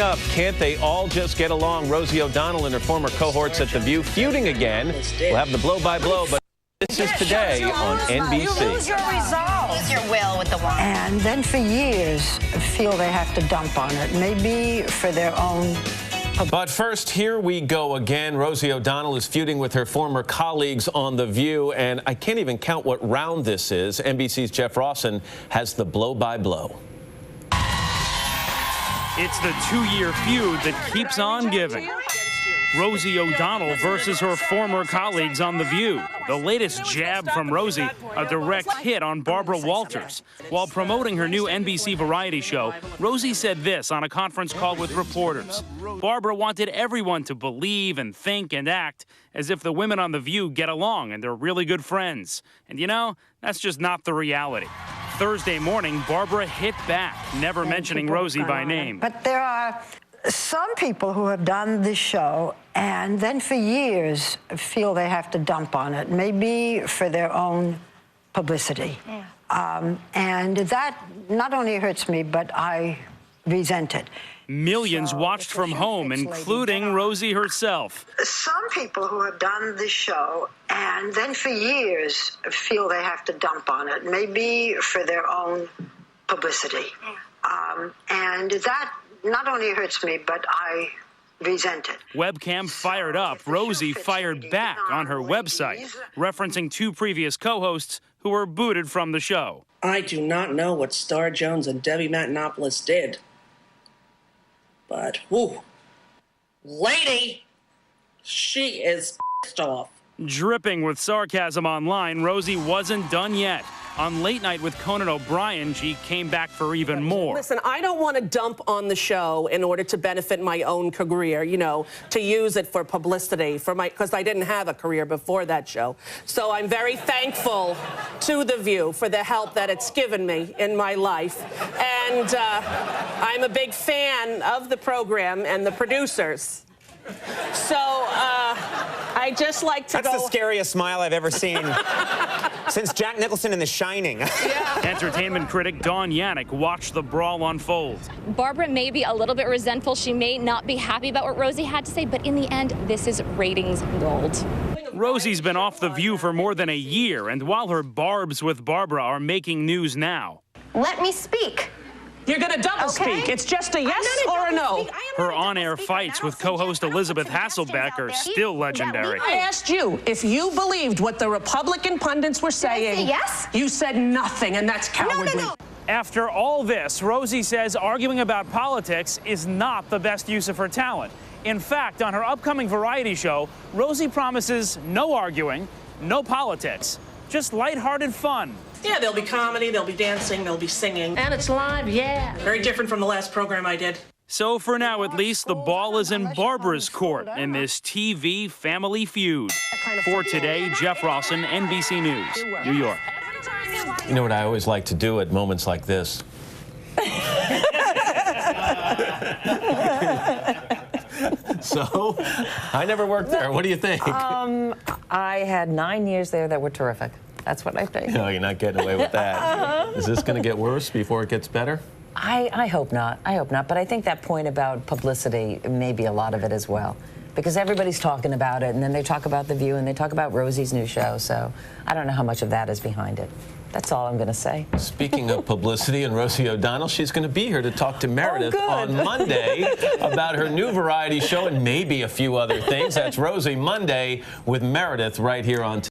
up, can't they all just get along? Rosie O'Donnell and her former cohorts at The View feuding again. We'll have the blow-by-blow, but this is today on NBC. You lose your resolve. Use your will with the woman. And then for years feel they have to dump on it, maybe for their own. But first, here we go again. Rosie O'Donnell is feuding with her former colleagues on The View, and I can't even count what round this is. NBC's Jeff Rawson has the blow-by-blow. It's the two-year feud that keeps on giving. Rosie O'Donnell versus her former colleagues on The View. The latest jab from Rosie, a direct hit on Barbara Walters. While promoting her new NBC variety show, Rosie said this on a conference call with reporters. Barbara wanted everyone to believe and think and act as if the women on The View get along and they're really good friends. And you know, that's just not the reality. Thursday morning, Barbara hit back, never mentioning Rosie by name. But there are some people who have done this show and then for years feel they have to dump on it, maybe for their own publicity. Yeah. And that not only hurts me, but I resent it. Millions watched from home, including Rosie herself. Some people who have done this show and then for years feel they have to dump on it, maybe for their own publicity. And that not only hurts me, but I resent it. Webcam fired up. Rosie fired back on her website, referencing two previous co-hosts who were booted from the show. I do not know what Star Jones and Debbie Matenopoulos did, but whoo, lady, she is pissed off. Dripping with sarcasm online, Rosie wasn't done yet. On Late Night with Conan O'Brien, she came back for even more. Listen, I don't want to dump on the show in order to benefit my own career, you know, to use it for publicity, because I didn't have a career before that show. So I'm very thankful to The View for the help that it's given me in my life. And I'm a big fan of the program and the producers. So I just like to That's the scariest smile I've ever seen since Jack Nicholson in The Shining. Yeah. Entertainment critic Dawn Yannick watched the brawl unfold. Barbara may be a little bit resentful. She may not be happy about what Rosie had to say, but in the end, this is ratings gold. Rosie's been off The View for more than a year, and while her barbs with Barbara are making news now. Let me speak. You're going to double speak. It's just a yes or a no. Her on-air fights with co-host Elizabeth Hasselbeck are still legendary. I asked you if you believed what the Republican pundits were saying. Did I say yes? You said nothing, and that's cowardly. No. After all this, Rosie says arguing about politics is not the best use of her talent. In fact, on her upcoming variety show, Rosie promises no arguing, no politics, just lighthearted fun. Yeah, there'll be comedy, there'll be dancing, there'll be singing. And it's live, yeah. Very different from the last program I did. So for now, at least, the ball is in Barbara's court in this TV family feud. For today, Jeff Rawson, NBC News, New York. You know what I always like to do at moments like this? So, I never worked there. What do you think? I had 9 years there that were terrific. That's what I think. No, you're not getting away with that. Is this going to get worse before it gets better? I hope not. I hope not. But I think that point about publicity may be a lot of it as well. Because everybody's talking about it, and then they talk about The View, and they talk about Rosie's new show. So I don't know how much of that is behind it. That's all I'm going to say. Speaking of publicity and Rosie O'Donnell, she's going to be here to talk to Meredith on Monday about her new variety show and maybe a few other things. That's Rosie Monday with Meredith right here on